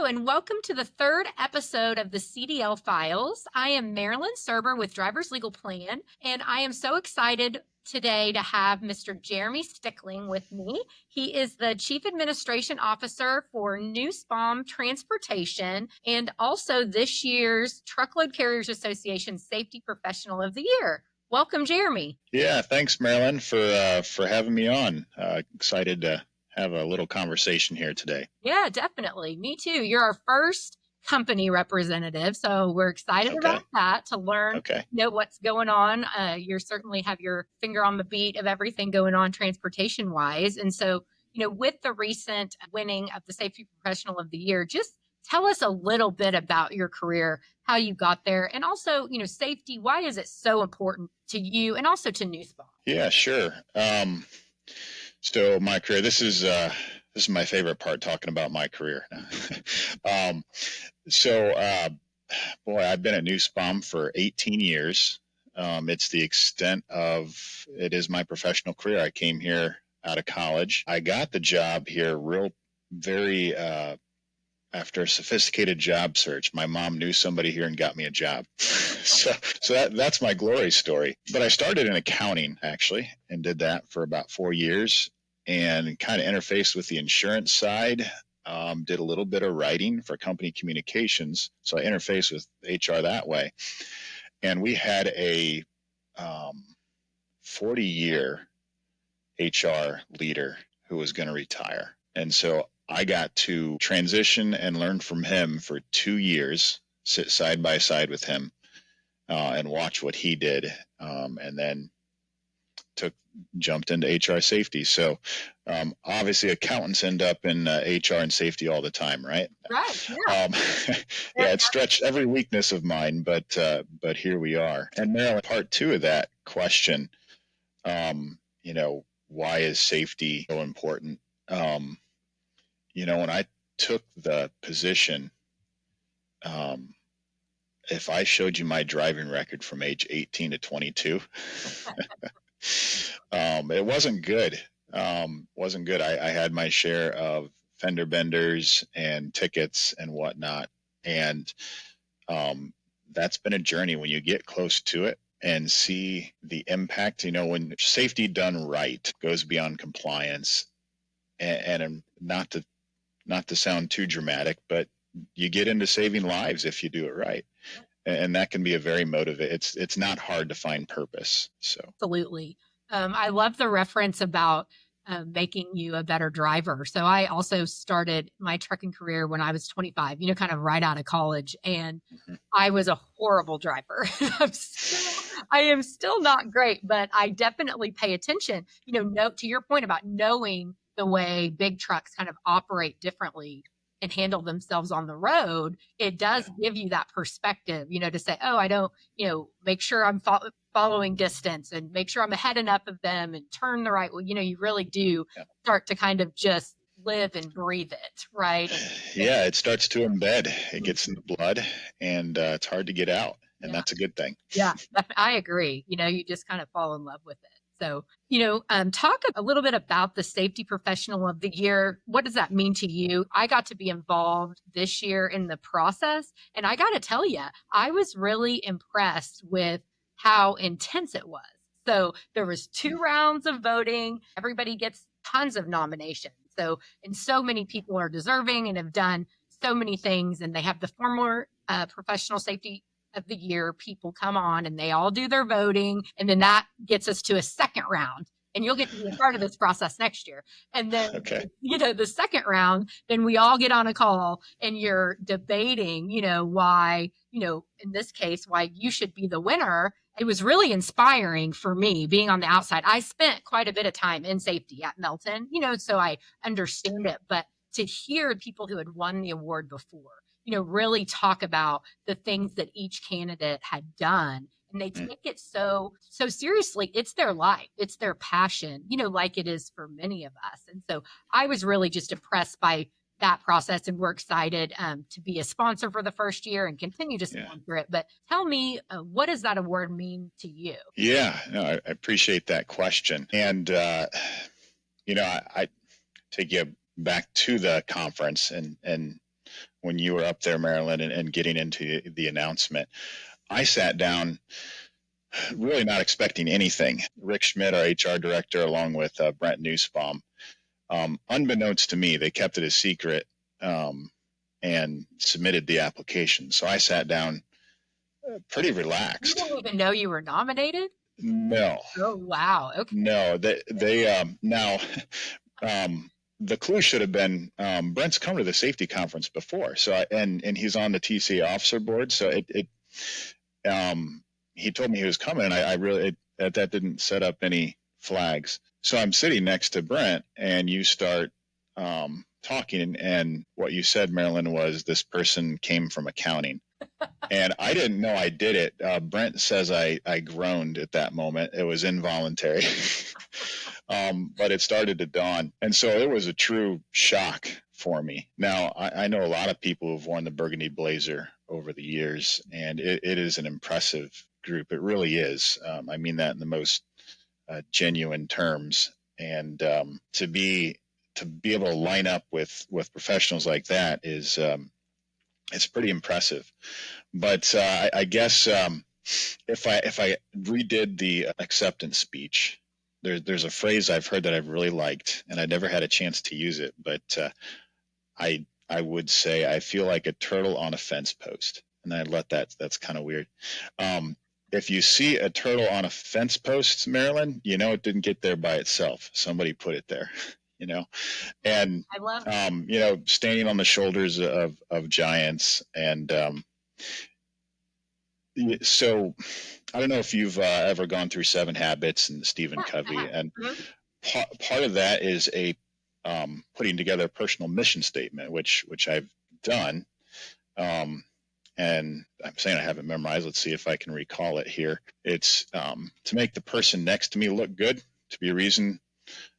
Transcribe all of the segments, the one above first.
and welcome to the third episode of the CDL Files. I am Marilyn Surber with Driver's Legal Plan, and I am so excited today to have Mr. Jeremy Stickling with me. He is the Chief Administration Officer for Nussbaum Transportation and also this year's Truckload Carriers Association Safety Professional of the Year. Welcome, Jeremy. Yeah, thanks, Marilyn, for having me on. Excited to have a little conversation here today. Yeah, definitely. Me too. You're our first company representative, so we're excited about that to learn, what's going on. You certainly have your finger on the beat of everything going on transportation wise. And so, with the recent winning of the Safety Professional of the Year, just tell us a little bit about your career, how you got there, and also, safety. Why is it so important to you and also to Nussbaum? Yeah, sure. So my career, this is my favorite part, talking about my career. Boy, I've been at Nussbaum for 18 years. It's the extent of it is my professional career. I came here out of college. I got the job here after a sophisticated job search. My mom knew somebody here and got me a job. so that's my glory story. But I started in accounting, actually, and did that for about 4 years and kind of interfaced with the insurance side. Did a little bit of writing for company communications. So I interfaced with HR that way. And we had a 40-year HR leader who was going to retire. And so I got to transition and learn from him for 2 years, sit side by side with him and watch what he did. And then jumped into HR safety. So obviously accountants end up in HR and safety all the time, right? Right. Yeah. It stretched every weakness of mine, but here we are. And Marilyn, part two of that question, why is safety so important? When I took the position, if I showed you my driving record from age 18 to 22, it wasn't good. I had my share of fender benders and tickets and whatnot. And that's been a journey when you get close to it and see the impact. When safety done right goes beyond compliance, and not to sound too dramatic, but you get into saving lives if you do it right. And that can be a very motivating. It's not hard to find purpose. So absolutely. I love the reference about making you a better driver. So I also started my trucking career when I was 25, kind of right out of college. And I was a horrible driver. I am still not great, but I definitely pay attention, to your point about knowing the way big trucks kind of operate differently and handle themselves on the road. It does give you that perspective, to say, oh, I don't, make sure I'm following distance and make sure I'm ahead enough of them and turn the right way. You really do start to kind of just live and breathe it, right? Yeah, it starts to embed. It gets in the blood, and it's hard to get out, and that's a good thing. Yeah, I agree. You just kind of fall in love with it. So, talk a little bit about the Safety Professional of the Year. What does that mean to you? I got to be involved this year in the process, and I got to tell you, I was really impressed with how intense it was. So there was 2 rounds of voting. Everybody gets tons of nominations. And so many people are deserving and have done so many things, and they have the former Professional Safety of the Year people come on and they all do their voting, and then that gets us to a second round, and you'll get to be a part of this process next year. And then the second round, then we all get on a call and you're debating why in this case why you should be the winner. It was really inspiring for me being on the outside. I spent quite a bit of time in safety at Melton, so I understand it, but to hear people who had won the award before really talk about the things that each candidate had done. And they take it so seriously. It's their life. It's their passion, like it is for many of us. And so I was really just impressed by that process, and we're excited to be a sponsor for the first year and continue to sponsor it. But tell me, what does that award mean to you? Yeah, no, I appreciate that question. And, I take you back to the conference and when you were up there, Marilyn, and getting into the announcement. I sat down really not expecting anything. Rick Schmidt, our HR director, along with Brent Nussbaum, unbeknownst to me, they kept it a secret and submitted the application. So I sat down pretty You relaxed. didn't even know you were nominated? No, Oh, wow. Okay. no, they now the clue should have been Brent's come to the safety conference before, so and he's on the TCA officer board, so it he told me he was coming, and I really that didn't set up any flags. So I'm sitting next to Brent, and you start talking, and what you said, Marilyn, was this person came from accounting. And I didn't know I did it. Brent says I groaned at that moment. It was involuntary. But it started to dawn. And so it was a true shock for me. Now, I know a lot of people who've worn the Burgundy Blazer over the years, and it is an impressive group. It really is. I mean that in the most genuine terms. And to be able to line up with professionals like that is it's pretty impressive. But I guess if I redid the acceptance speech, there's a phrase I've heard that I've really liked, and I never had a chance to use it, but I would say I feel like a turtle on a fence post, and I let that's kind of weird. If you see a turtle on a fence post, Marilyn, you know it didn't get there by itself. Somebody put it there, you know, and I love you know, standing on the shoulders of giants, and so I don't know if you've ever gone through Seven Habits and Stephen Covey, and Mhm. part of that is a putting together a personal mission statement, which I've done. Um, and I'm saying I haven't memorized. Let's see if I can recall it here. It's to make the person next to me look good, to be a reason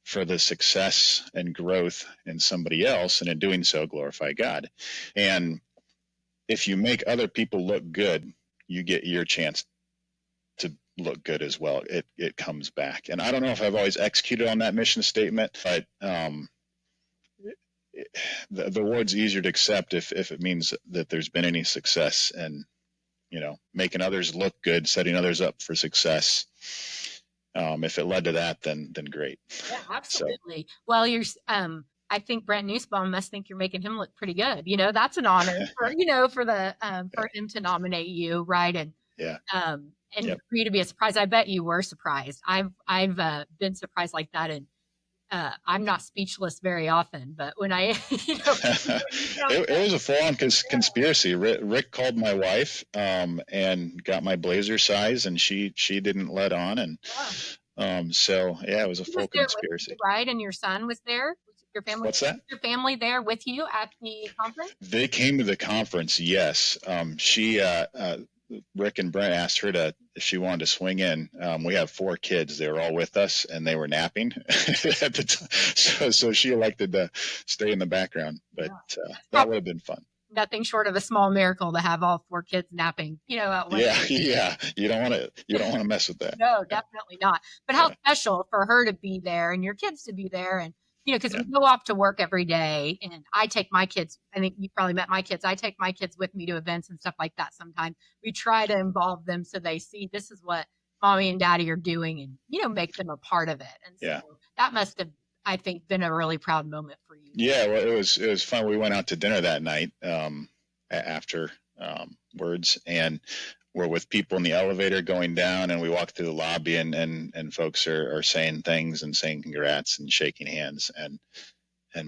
for the success and growth in somebody else, and in doing so, glorify God. And if you make other people look good, you get your chance to look good as well. It comes back. And I don't know if I've always executed on that mission statement, but the word's easier to accept if it means that there's been any success, and you know, making others look good, setting others up for success. If it led to that, then great. Yeah, So absolutely. Well, I think Brent Nussbaum must think you're making him look pretty good. That's an honor for him to nominate you, right? yeah, And yep. for you to be a surprise. I bet you were surprised. I've been surprised like that, and I'm not speechless very often. But when I, when you tell me, It was a full-on conspiracy. Rick called my wife and got my blazer size, and she didn't let on, and yeah, so yeah, it was a he was full there with you, conspiracy. right? And your son was there. What's that? Was your family there with you at the conference? They came to the conference, yes. She Rick and Brent asked her to if she wanted to swing in. We have 4 kids. They were all with us, and they were napping at the time. So she elected to stay in the background. But Yeah, that's that probably would have been fun. nothing short of a small miracle to have all 4 kids napping, at one. Yeah, yeah. You don't want to mess with that. No, Yeah, definitely not. But how yeah, special for her to be there and your kids to be there. And, because yeah, we go off to work every day and I take my kids, I think you probably met my kids. I take my kids with me to events and stuff like that sometimes. We try to involve them so they see this is what mommy and daddy are doing and, make them a part of it. And so yeah. that must have, I think, been a really proud moment for you. Yeah, well, it was fun. We went out to dinner that night after words, and we're with people in the elevator going down, and we walk through the lobby, and folks are saying things and saying congrats and shaking hands, and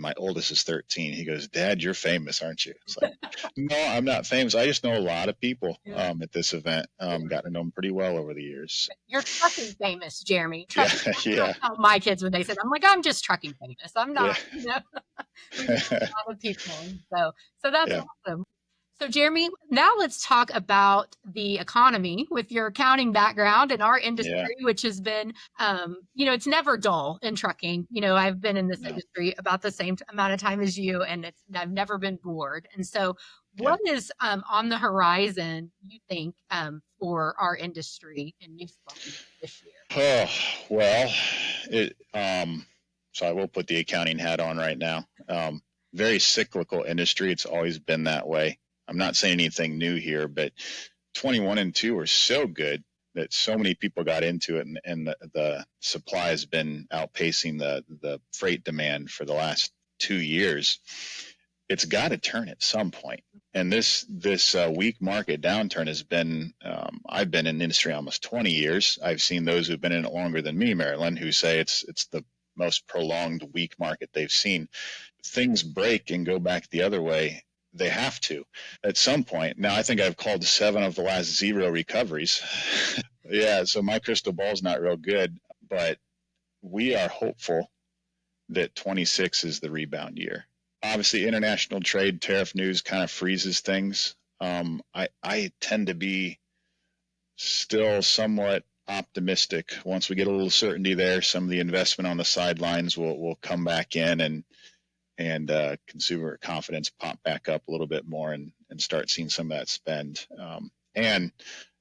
my oldest is 13. He goes, "Dad, you're famous, aren't you?" It's like, no, I'm not famous. I just know a lot of people Yeah. at this event. Got to know them pretty well over the years. You're trucking famous, Jeremy. Yeah, That's what I yeah, tell my kids when they said, I'm like, I'm just trucking famous. I'm yeah, not, we know a lot of people. So that's yeah, awesome. So Jeremy, now let's talk about the economy with your accounting background in our yeah. industry, which has been, it's never dull in trucking. I've been in this No, industry about the same amount of time as you, and I've never been bored. And so, yeah. what is on the horizon, you think, for our industry in Nussbaum this year? Oh, well, it so I will put the accounting hat on right now. very cyclical industry. It's always been that way. I'm not saying anything new here, but 21 and 2 were so good that so many people got into it, and the supply has been outpacing the freight demand for the last 2 years. It's got to turn at some point. And this weak market downturn has been, I've been in the industry almost 20 years. I've seen those who've been in it longer than me, Marilyn, who say it's the most prolonged weak market they've seen. Things break and go back the other way. They have to at some point. Now, I think I've called 7 of the last 0 recoveries. Yeah, so my crystal ball is not real good, but we are hopeful that 26 is the rebound year. Obviously, international trade tariff news kind of freezes things. I tend to be still somewhat optimistic. Once we get a little certainty there, some of the investment on the sidelines will come back in, and consumer confidence pop back up a little bit more, and start seeing some of that spend. And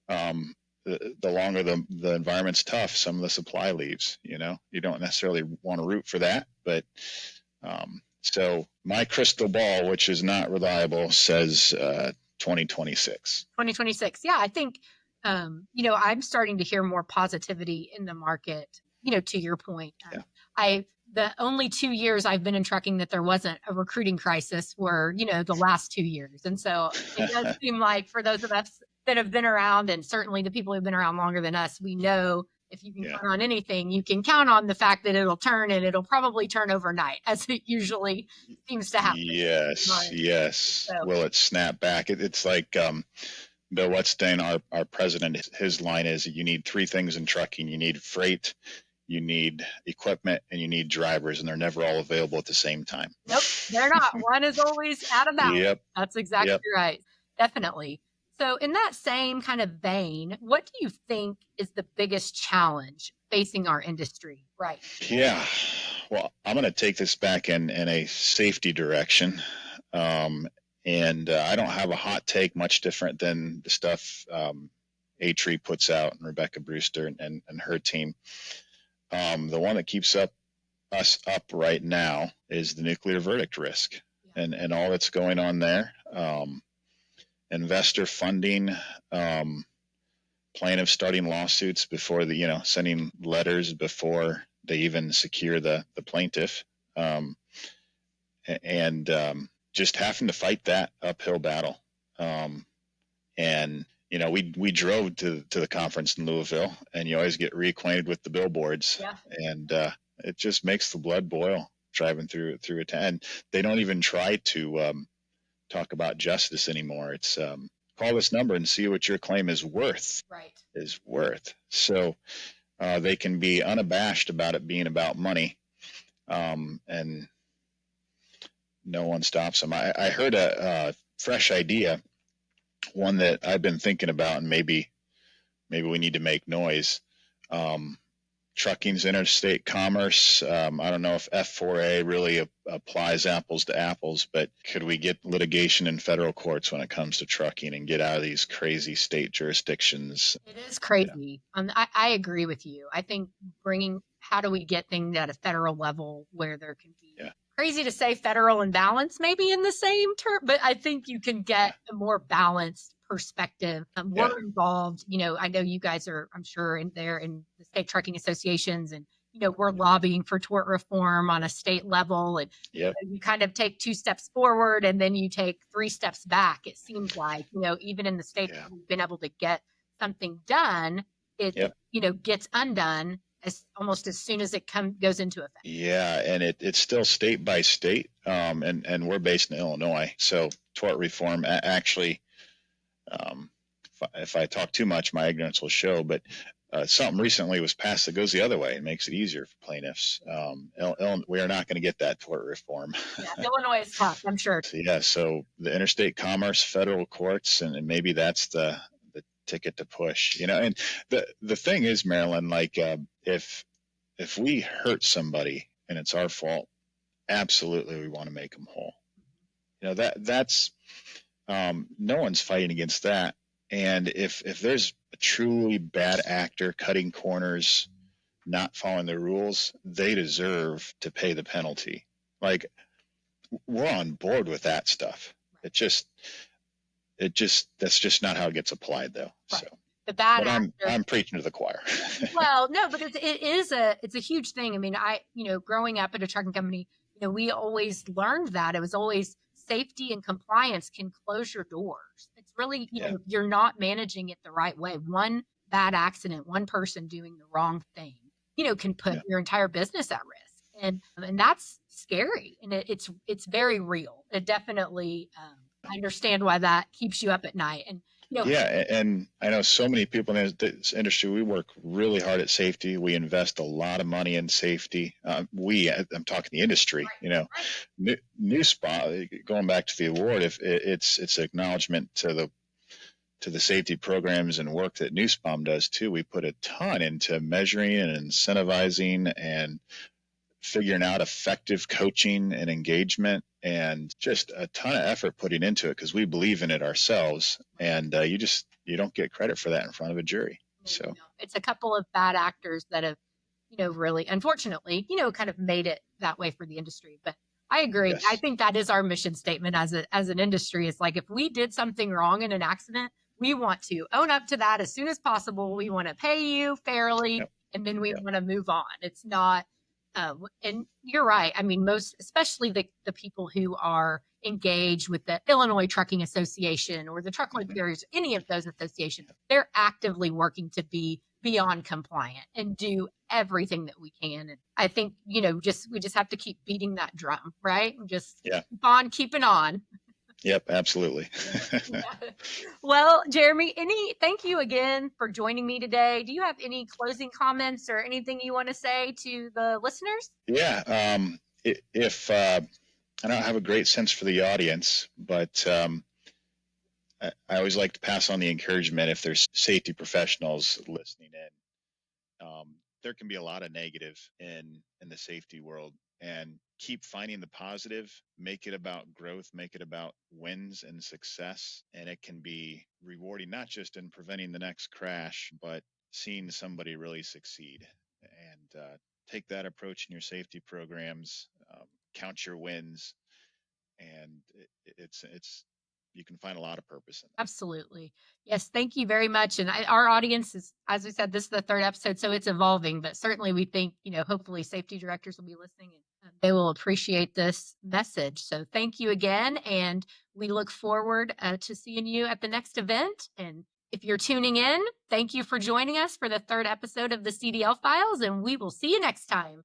the longer the environment's tough, some of the supply leaves. You don't necessarily want to root for that, but so my crystal ball, which is not reliable, says 2026. 2026. Yeah, I think, I'm starting to hear more positivity in the market, to your point. The only 2 years I've been in trucking that there wasn't a recruiting crisis were, the last 2 years. And so it does seem like for those of us that have been around, and certainly the people who've been around longer than us, we know if you can count on anything, you can count on the fact that it'll turn, and it'll probably turn overnight, as it usually seems to happen. Yes. So, will it snap back? It's like Bill Wetstein, our president, his line is, you need 3 things in trucking. You need freight, you need equipment, and you need drivers, and they're never all available at the same time. Nope, they're not. One is always out of balance. Yep. That's exactly right. Definitely. So in that same kind of vein, what do you think is the biggest challenge facing our industry? Right. Yeah. Well, I'm going to take this back in a safety direction. And I don't have a hot take much different than the stuff Ep03 puts out, and Rebecca Brewster and her team. The one that keeps us up right now is the nuclear verdict risk, and all that's going on there. Investor funding, plaintiffs starting lawsuits before sending letters before they even secure the plaintiff, and just having to fight that uphill battle. And we drove to the conference in Louisville, and you always get reacquainted with the billboards, and it just makes the blood boil driving through it. And they don't even try to talk about justice anymore. It's call this number and see what your claim is worth. Right. Is worth. So they can be unabashed about it being about money, and no one stops them. I heard a fresh idea, one that I've been thinking about, and maybe we need to make noise. Trucking's interstate commerce. I don't know if F4A really applies apples to apples, but could we get litigation in federal courts when it comes to trucking and get out of these crazy state jurisdictions? It is crazy. Yeah. I agree with you. I think how do we get things at a federal level where there can be, crazy to say federal and balance maybe in the same term, but I think you can get a more balanced perspective. We're involved, I know you guys are, I'm sure, in the state trucking associations, and, we're lobbying for tort reform on a state level, and you kind of take 2 steps forward and then you take 3 steps back. It seems like, even in the state that we've been able to get something done, it, gets undone almost as soon as it goes into effect. Yeah, and it's still state by state, and we're based in Illinois, so tort reform actually, if I talk too much, my ignorance will show, but something recently was passed that goes the other way and makes it easier for plaintiffs. We are not going to get that tort reform. Illinois is tough, I'm sure. So the interstate commerce, federal courts, and maybe that's the ticket to push, and the thing is, Marilyn, like if we hurt somebody and it's our fault, absolutely we want to make them whole. That's no one's fighting against that. And if there's a truly bad actor cutting corners, not following the rules, they deserve to pay the penalty. Like, we're on board with that stuff. Right. It just, that's just not how it gets applied though. So, Right. The bad but actor. I'm preaching to the choir. Well, no, but it's a huge thing. I mean, growing up at a trucking company, we always learned that it was always safety and compliance can close your doors. It's really, Yeah. you're not managing it the right way. One bad accident, one person doing the wrong thing, can put Yeah. your entire business at risk. And that's scary. And it's very real. It definitely, I understand why that keeps you up at night. And, Yeah, and I know so many people in this industry. We work really hard at safety. We invest a lot of money in safety. I'm talking the industry. right, New spot. Going back to the award, if it's acknowledgement to the safety programs and work that Nussbaum does too. We put a ton into measuring and incentivizing and figuring out effective coaching and engagement, and just a ton of effort putting into it because we believe in it ourselves. And you don't get credit for that in front of a jury. no, you So don't. It's a couple of bad actors that have, really, unfortunately, kind of made it that way for the industry. But I agree. I yes, think that is our mission statement as an industry. It's like if we did something wrong in an accident, we want to own up to that as soon as possible. We want to pay you fairly, yep, and then we yep, want to move on. It's not. And you're right. I mean, especially the people who are engaged with the Illinois Trucking Association or the Truckload mhm, Carriers, any of those associations, they're actively working to be beyond compliant and do everything that we can. And I think, we just have to keep beating that drum, right? Just yeah, keep on keeping on. yep, absolutely. Yeah. Well, Jeremy, thank you again for joining me today. Do you have any closing comments or anything you want to say to the listeners? Yeah, if I don't have a great sense for the audience, but I always like to pass on the encouragement if there's safety professionals listening in. There can be a lot of negative in the safety world, and keep finding the positive. Make it about growth, make it about wins and success, and it can be rewarding, not just in preventing the next crash, but seeing somebody really succeed. And take that approach in your safety programs. Count your wins, and it's you can find a lot of purpose in that. Absolutely. Yes, thank you very much. And our audience is, as we said, this is the third episode, so it's evolving. But certainly, we think, hopefully, safety directors will be listening and they will appreciate this message. So thank you again, and we look forward to seeing you at the next event. And if you're tuning in, thank you for joining us for the third episode of the CDL Files, and we will see you next time.